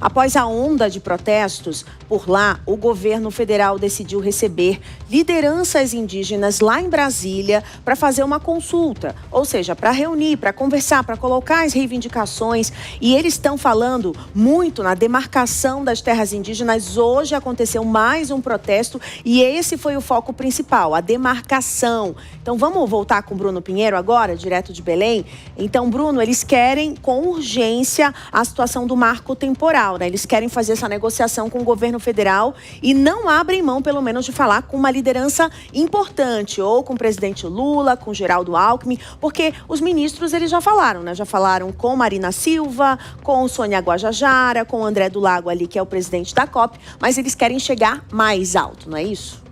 Após a onda de protestos por lá, o governo federal decidiu receber lideranças indígenas lá em Brasília para fazer uma consulta, ou seja, para reunir, para conversar, para colocar as reivindicações. E eles estão falando muito na demarcação das terras indígenas. Hoje aconteceu mais um protesto e esse foi o foco principal, a demarcação. Então vamos voltar com o Bruno Pinheiro agora, direto de Belém. Então, Bruno, eles querem com urgência a situação do marco temporal, né? Eles querem fazer essa negociação com o governo federal e não abrem mão, pelo menos, de falar com uma liderança importante, ou com o presidente Lula, com Geraldo Alckmin, porque os ministros, eles já falaram, né? Já falaram com Marina Silva, com Sônia Guajajara, com André do Lago ali, que é o presidente da COP, mas eles querem chegar mais alto, não é isso?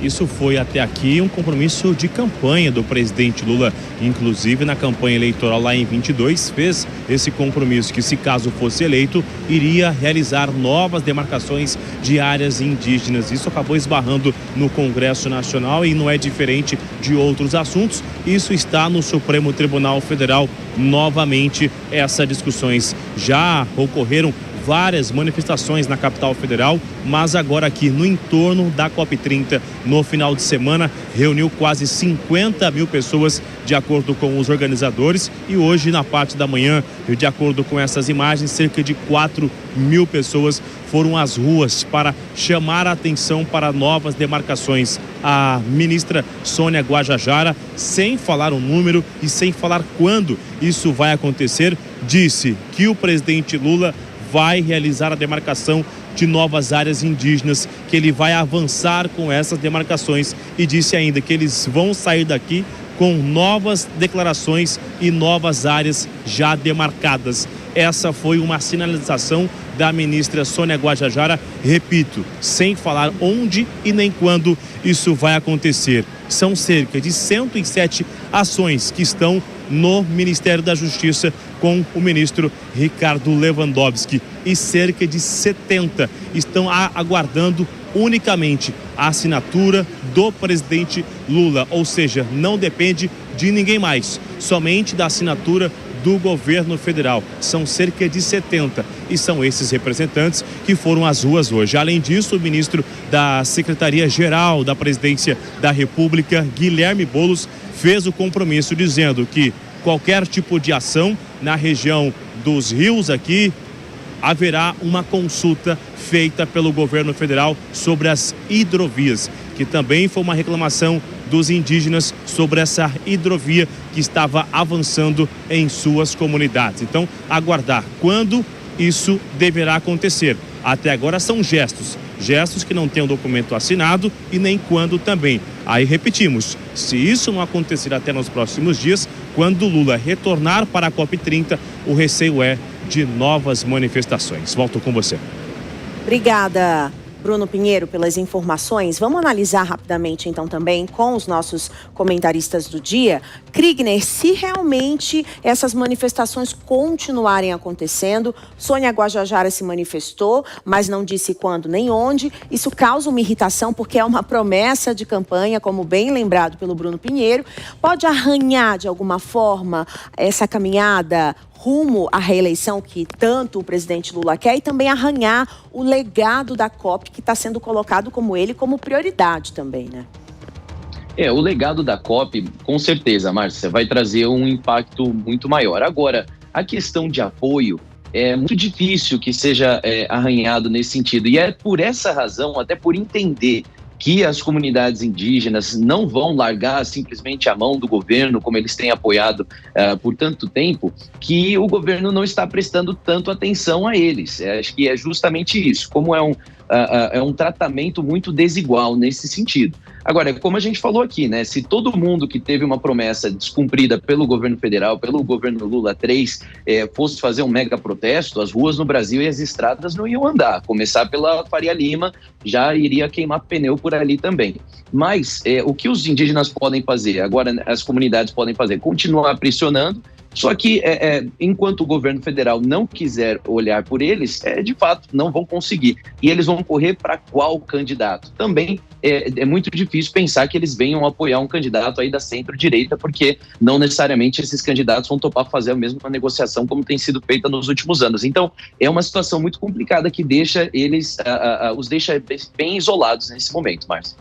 Isso foi até aqui um compromisso de campanha do presidente Lula, inclusive na campanha eleitoral lá em 22, fez esse compromisso que, se caso fosse eleito, iria realizar novas demarcações de áreas indígenas. Isso acabou esbarrando no Congresso Nacional e não é diferente de outros assuntos. Isso está no Supremo Tribunal Federal novamente. Essas discussões já ocorreram várias manifestações na capital federal, mas agora aqui no entorno da COP30, no final de semana, reuniu quase 50 mil pessoas, de acordo com os organizadores, e hoje, na parte da manhã, de acordo com essas imagens, cerca de 4 mil pessoas foram às ruas para chamar a atenção para novas demarcações. A ministra Sônia Guajajara, sem falar o número e sem falar quando isso vai acontecer, disse que o presidente Lula vai realizar a demarcação de novas áreas indígenas, que ele vai avançar com essas demarcações, e disse ainda que eles vão sair daqui com novas declarações e novas áreas já demarcadas. Essa foi uma sinalização da ministra Sônia Guajajara, repito, sem falar onde e nem quando isso vai acontecer. São cerca de 107 ações que estão no Ministério da Justiça com o ministro Ricardo Lewandowski, e cerca de 70 estão aguardando unicamente a assinatura do presidente Lula, ou seja, não depende de ninguém mais, somente da assinatura do governo federal. São cerca de 70 e são esses representantes que foram às ruas hoje. Além disso, o ministro da Secretaria-Geral da Presidência da República, Guilherme Boulos, fez o compromisso dizendo que qualquer tipo de ação na região dos rios aqui, haverá uma consulta feita pelo governo federal sobre as hidrovias, que também foi uma reclamação dos indígenas sobre essa hidrovia que estava avançando em suas comunidades. Então, aguardar quando isso deverá acontecer. Até agora são gestos que não têm o documento assinado e nem quando também. Aí repetimos, se isso não acontecer até nos próximos dias, quando Lula retornar para a COP30, o receio é de novas manifestações. Volto com você. Obrigada, Bruno Pinheiro, pelas informações. Vamos analisar rapidamente, então, também com os nossos comentaristas do dia. Kriegner, se realmente essas manifestações continuarem acontecendo, Sônia Guajajara se manifestou, mas não disse quando nem onde. Isso causa uma irritação, porque é uma promessa de campanha, como bem lembrado pelo Bruno Pinheiro. Pode arranhar, de alguma forma, essa caminhada rumo à reeleição que tanto o presidente Lula quer, e também arranhar o legado da COP, que está sendo colocado como prioridade também, né? O legado da COP, com certeza, Márcia, vai trazer um impacto muito maior. Agora, a questão de apoio é muito difícil que seja arranhado nesse sentido. E é por essa razão, até por entender que as comunidades indígenas não vão largar simplesmente a mão do governo, como eles têm apoiado por tanto tempo, que o governo não está prestando tanto atenção a eles. Acho que é justamente isso, como é um tratamento muito desigual nesse sentido. Agora, como a gente falou aqui, né? Se todo mundo que teve uma promessa descumprida pelo governo federal, pelo governo Lula 3, fosse fazer um mega protesto, as ruas no Brasil e as estradas não iam andar. Começar pela Faria Lima, já iria queimar pneu por ali também. Mas o que os indígenas podem fazer, agora as comunidades podem fazer? Continuar pressionando, Só que, enquanto o governo federal não quiser olhar por eles, de fato, não vão conseguir. E eles vão correr para qual candidato? Também é muito difícil pensar que eles venham apoiar um candidato aí da centro-direita, porque não necessariamente esses candidatos vão topar fazer a mesma negociação como tem sido feita nos últimos anos. Então, é uma situação muito complicada que deixa eles, os deixa bem isolados nesse momento, Márcia.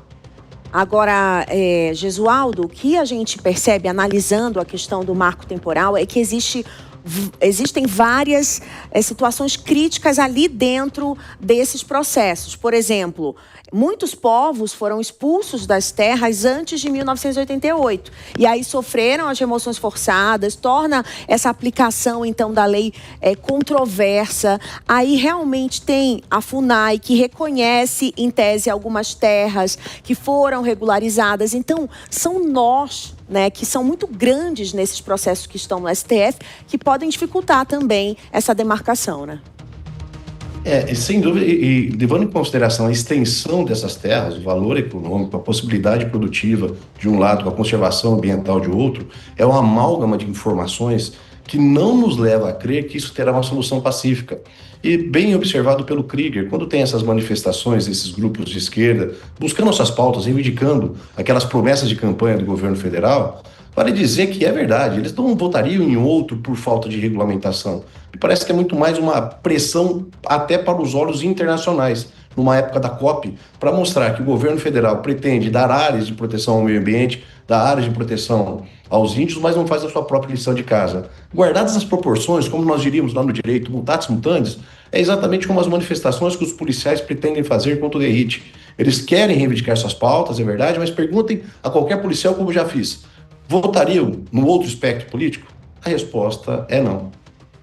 Agora, Gesualdo, o que a gente percebe analisando a questão do marco temporal é que existem várias situações críticas ali dentro desses processos. Por exemplo, muitos povos foram expulsos das terras antes de 1988. E aí sofreram as remoções forçadas, torna essa aplicação, então, da lei controversa. Aí realmente tem a FUNAI, que reconhece, em tese, algumas terras que foram regularizadas. Então, são nós, né, que são muito grandes nesses processos que estão no STF, que podem dificultar também essa demarcação, né? Sem dúvida, e levando em consideração a extensão dessas terras, o valor econômico, a possibilidade produtiva de um lado, a conservação ambiental de outro, é uma amálgama de informações que não nos leva a crer que isso terá uma solução pacífica. E bem observado pelo Krieger, quando tem essas manifestações, esses grupos de esquerda, buscando suas pautas, reivindicando aquelas promessas de campanha do governo federal, vale dizer que é verdade, eles não votariam em outro por falta de regulamentação. Me parece que é muito mais uma pressão até para os olhos internacionais, numa época da COP, para mostrar que o governo federal pretende dar áreas de proteção ao meio ambiente, dar áreas de proteção aos índios, mas não faz a sua própria lição de casa. Guardadas as proporções, como nós diríamos lá no direito, mutatis mutandis, é exatamente como as manifestações que os policiais pretendem fazer contra o DEIT. Eles querem reivindicar suas pautas, é verdade, mas perguntem a qualquer policial, como já fiz, votariam no outro espectro político? A resposta é não.